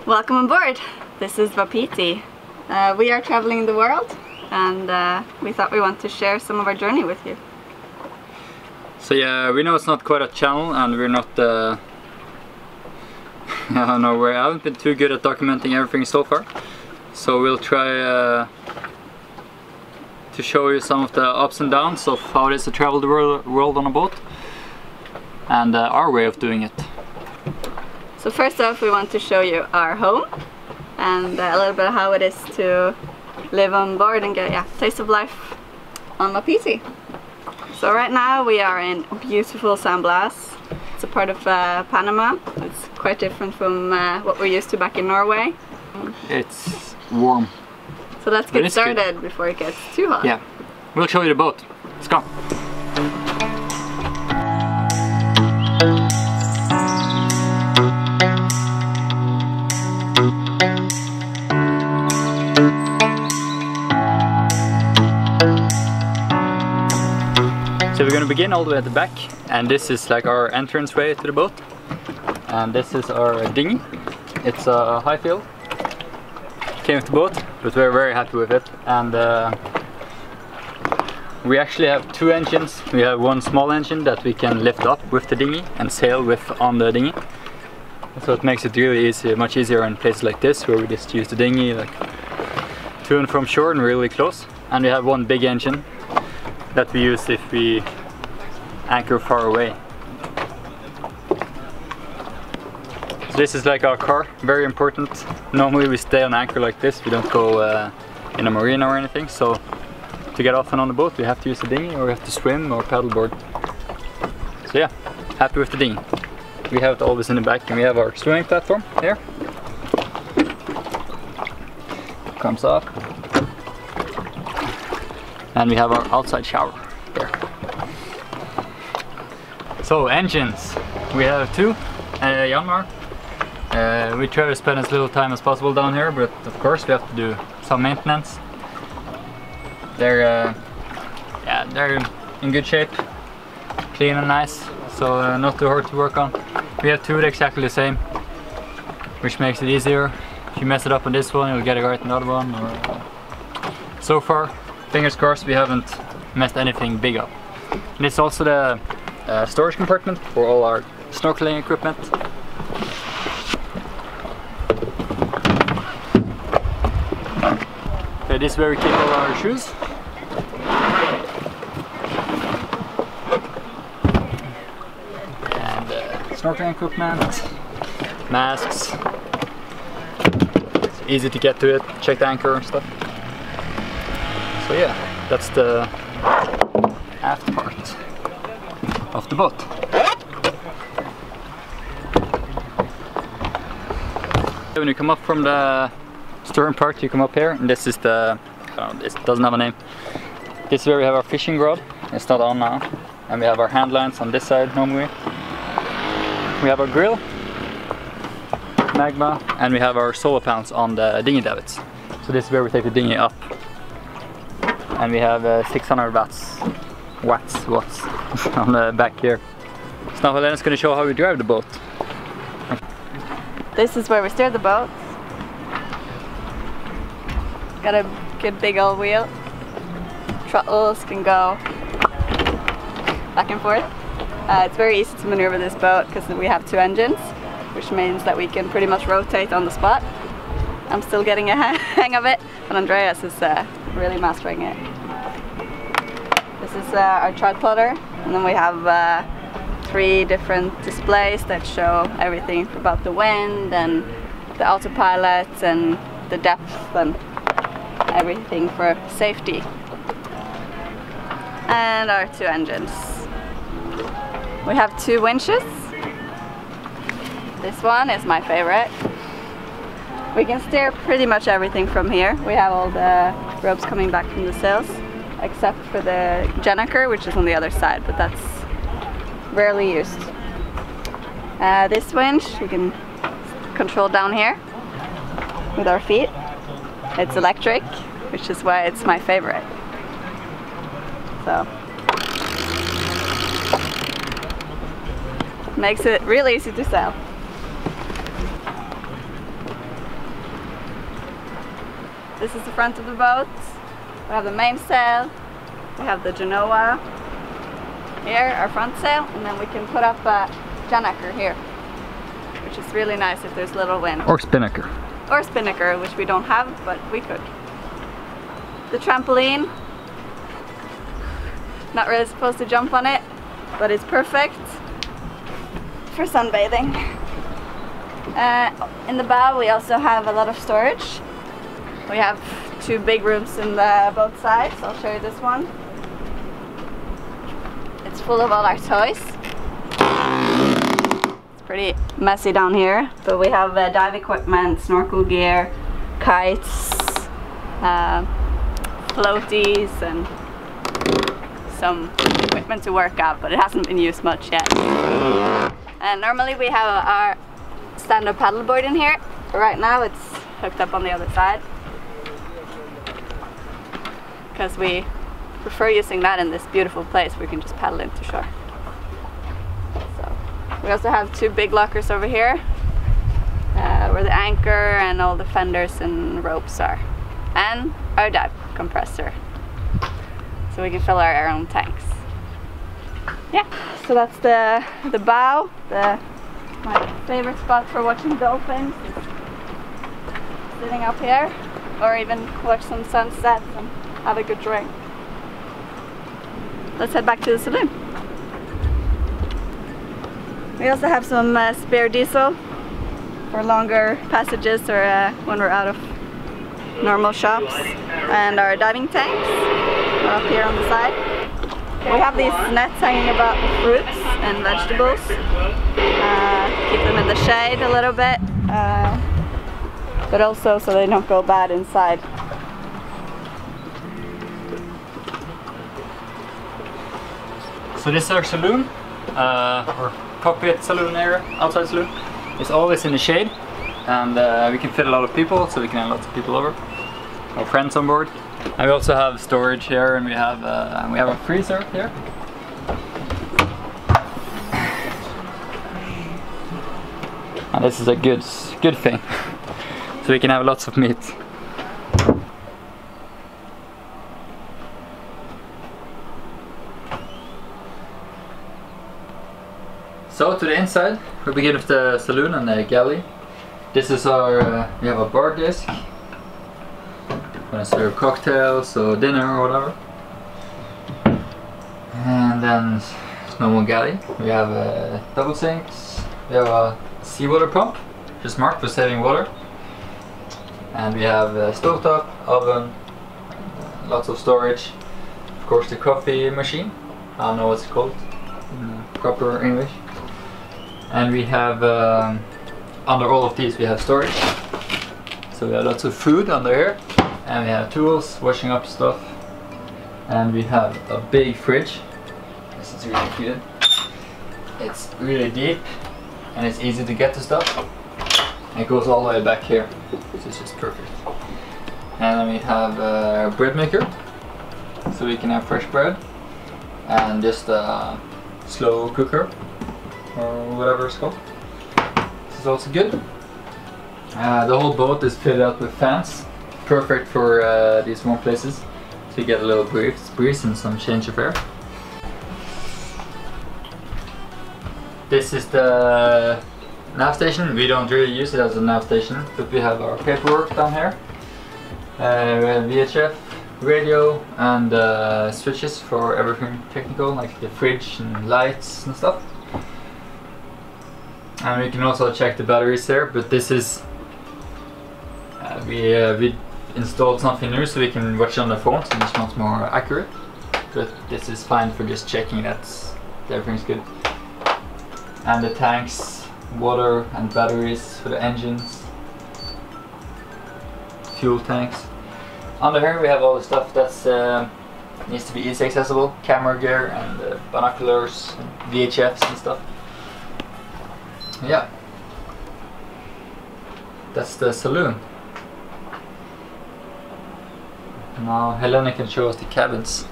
Welcome on board. This is Wapiti. We are traveling the world, and we thought we want to share some of our journey with you. So yeah, we know it's not quite a channel, and we're not I don't know, I haven't been too good at documenting everything so far. So we'll try to show you some of the ups and downs of how it is to travel the world on a boat, and our way of doing it. So first off, we want to show you our home and a little bit of how it is to live on board and get taste of life on Wapiti. So right now we are in beautiful San Blas. It's a part of Panama. It's quite different from what we're used to back in Norway. It's warm. So let's get started before it gets too hot. Yeah, we'll show you the boat. Let's go. So we're going to begin all the way at the back, and this is like our entrance way to the boat. And this is our dinghy. It's a high field. Came with the boat, but we're very happy with it. And we actually have two engines. We have one small engine that we can lift up with the dinghy and sail with on the dinghy. So it makes it really easy, much easier in places like this where we just use the dinghy like to and from shore and really close. And we have one big engine that we use if we anchor far away. So this is like our car, very important. Normally we stay on anchor like this, we don't go in a marina or anything, so to get off and on the boat we have to use the dinghy, or we have to swim or paddleboard. So yeah, happy with the dinghy. We have it always in the back, and we have our swimming platform here. Comes up. And we have our outside shower there. So engines, we have two Yanmar. We try to spend as little time as possible down here, but of course we have to do some maintenance. They're in good shape, clean and nice, so not too hard to work on. We have two exactly the same, which makes it easier. If you mess it up on this one, you'll get it right on the other one. So far, fingers crossed, we haven't messed anything big up. And it's also the storage compartment for all our snorkeling equipment. Okay, this is where we keep all our shoes. And snorkeling equipment, masks. It's easy to get to it, check the anchor and stuff. So yeah, that's the aft part of the boat. When you come up from the stern part, you come up here, and this is the, this doesn't have a name. This is where we have our fishing rod. It's not on now. And we have our hand lines on this side normally. We have our grill, magma, and we have our solar panels on the dinghy davits. So this is where we take the dinghy up. And we have 600 watts on the back here. So now Helene's going to show how we drive the boat. This is where we steer the boat. Got a good big old wheel. Throttles can go back and forth. It's very easy to maneuver this boat because we have two engines, which means that we can pretty much rotate on the spot. I'm still getting a hang of it, but Andreas is really mastering it. This is our triploder, and then we have 3 different displays that show everything about the wind and the autopilot and the depth and everything for safety. And our 2 engines. We have 2 winches. This one is my favorite. We can steer pretty much everything from here. We have all the ropes coming back from the sails, except for the gennaker, which is on the other side, but that's rarely used. This winch we can control down here with our feet. It's electric, which is why it's my favorite. So makes it really easy to sail. This is the front of the boat. We have the mainsail. We have the genoa here, our front sail, and then we can put up a jannaker here, which is really nice if there's little wind. Or spinnaker. Or spinnaker, which we don't have, but we could. The trampoline. Not really supposed to jump on it, but it's perfect for sunbathing. In the bow we also have a lot of storage. We have 2 big rooms in the both sides. I'll show you this one. It's full of all our toys. It's pretty messy down here, but we have dive equipment, snorkel gear, kites, floaties, and some equipment to work out, but it hasn't been used much yet. And normally we have our stand-up paddleboard in here, but right now it's hooked up on the other side because we prefer using that in this beautiful place where we can just paddle into shore. So we also have 2 big lockers over here where the anchor and all the fenders and ropes are, and our dive compressor, so we can fill our own tanks. Yeah, so that's the bow. My favorite spot for watching dolphins is sitting up here, or even watch some sunsets and have a good drink. Let's head back to the saloon. We also have some spare diesel for longer passages or when we're out of normal shops, and our diving tanks are up here on the side. We have these nets hanging about the fruits and vegetables. Keep them in the shade a little bit, but also so they don't go bad inside. So this is our saloon, or cockpit saloon area, outside saloon. It's always in the shade, and we can fit a lot of people, so we can have lots of people over. Our friends on board. And we also have storage here, and we have a freezer here. And this is a good thing, so we can have lots of meat. So to the inside, we begin with the saloon and the galley. This is our, we have a bar desk. Gonna serve cocktails or dinner or whatever. And then normal galley. We have double sinks. We have a seawater pump, which is marked for saving water. And we have a stovetop, oven, lots of storage. Of course the coffee machine. I don't know what it's called in proper English. And we have, under all of these we have storage. So we have lots of food under here. And we have tools, washing up stuff. And we have a big fridge. This is really cute. It's really deep and it's easy to get to stuff. And it goes all the way back here. This is just perfect. And then we have a bread maker, so we can have fresh bread. And just a slow cooker, or whatever it's called. This is also good. The whole boat is fitted out with fans. Perfect for these warm places, so you get a little breeze and some change of air. This is the nav station. We don't really use it as a nav station, but we have our paperwork down here. We have VHF, radio, and switches for everything technical, like the fridge and lights and stuff. And we can also check the batteries there, but this is we installed something new so we can watch it on the phone, so it's much more accurate. But this is fine for just checking that everything's good. And the tanks, water and batteries for the engines, fuel tanks. Under here we have all the stuff that's needs to be easy accessible, camera gear and binoculars, and VHFs and stuff. Yeah, that's the saloon. Now Helene can show us the cabins.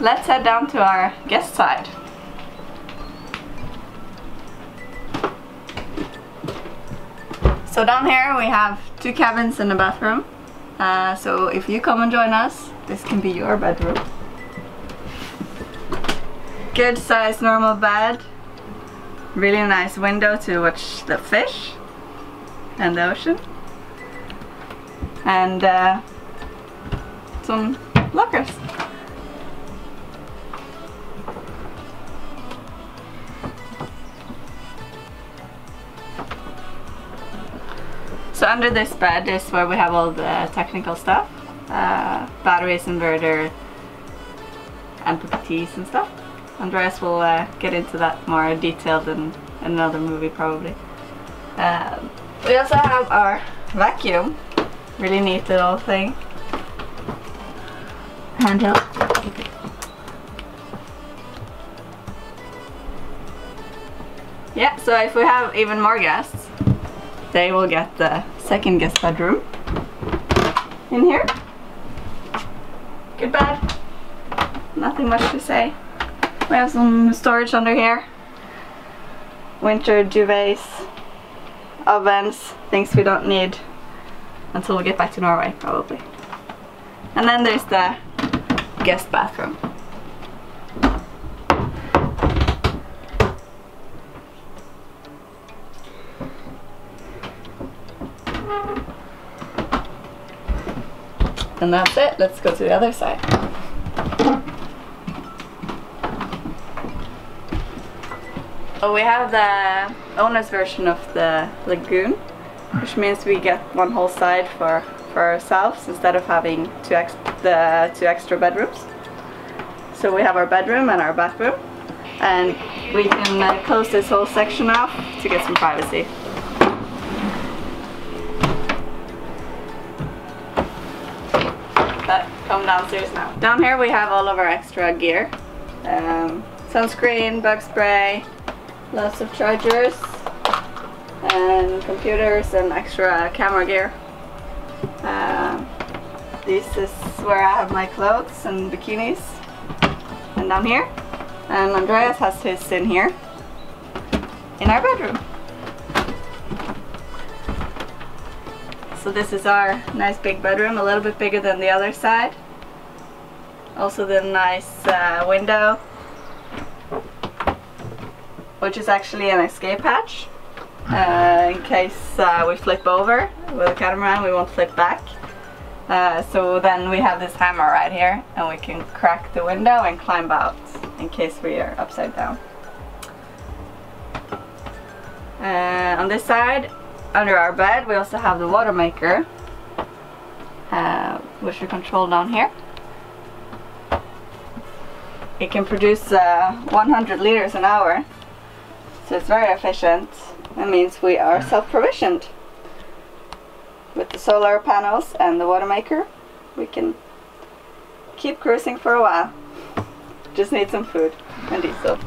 Let's head down to our guest side. So down here we have 2 cabins and a bathroom. So if you come and join us, this can be your bedroom. Good size normal bed. Really nice window to watch the fish and the ocean. And some lockers. So under this bed is where we have all the technical stuff. Batteries, inverter, and PPTs and stuff. Andreas will get into that more detailed in another movie probably. We also have our vacuum. Really neat little thing. Handheld. Yeah, so if we have even more guests, they will get the second guest bedroom in here. Good bed. Nothing much to say. We have some storage under here. Winter duvets, ovens, things we don't need until we get back to Norway probably. And then there's the guest bathroom. And that's it. Let's go to the other side. So we have the owner's version of the Lagoon, which means we get one whole side for ourselves instead of having the two extra bedrooms. So we have our bedroom and our bathroom, and we can close this whole section off to get some privacy. But come downstairs now. Down here we have all of our extra gear. Sunscreen, bug spray, lots of chargers, and computers and extra camera gear. This is where I have my clothes and bikinis. And down here. And Andreas has his in here. In our bedroom. So this is our nice big bedroom, a little bit bigger than the other side. Also the nice window, which is actually an escape hatch. In case we flip over with a catamaran, we won't flip back. So then we have this hammer right here, and we can crack the window and climb out in case we are upside down. On this side, under our bed, we also have the water maker, which we control down here. It can produce 100 liters an hour, so it's very efficient. That means we are self-provisioned. With the solar panels and the water maker, we can keep cruising for a while. Just need some food and diesel.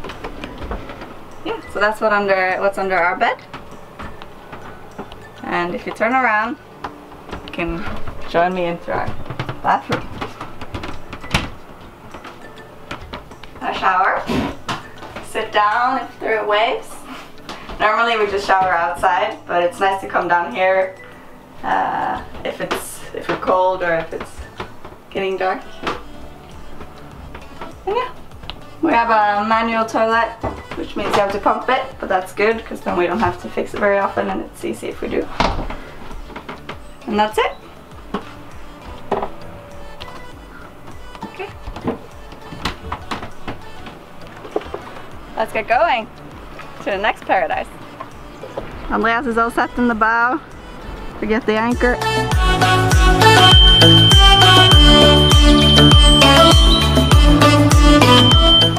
Yeah, so that's what's under our bed. And if you turn around, you can join me into our bathroom. A shower. Sit down if there are waves. Normally we just shower outside, but it's nice to come down here if you're cold or if it's getting dark. And yeah, we have a manual toilet, which means you have to pump it, but that's good because then we don't have to fix it very often, and it's easy if we do. And that's it. Okay. Let's get going to the next paradise. Andreas is all set in the bow. Forget the anchor.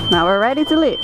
Now we're ready to leave.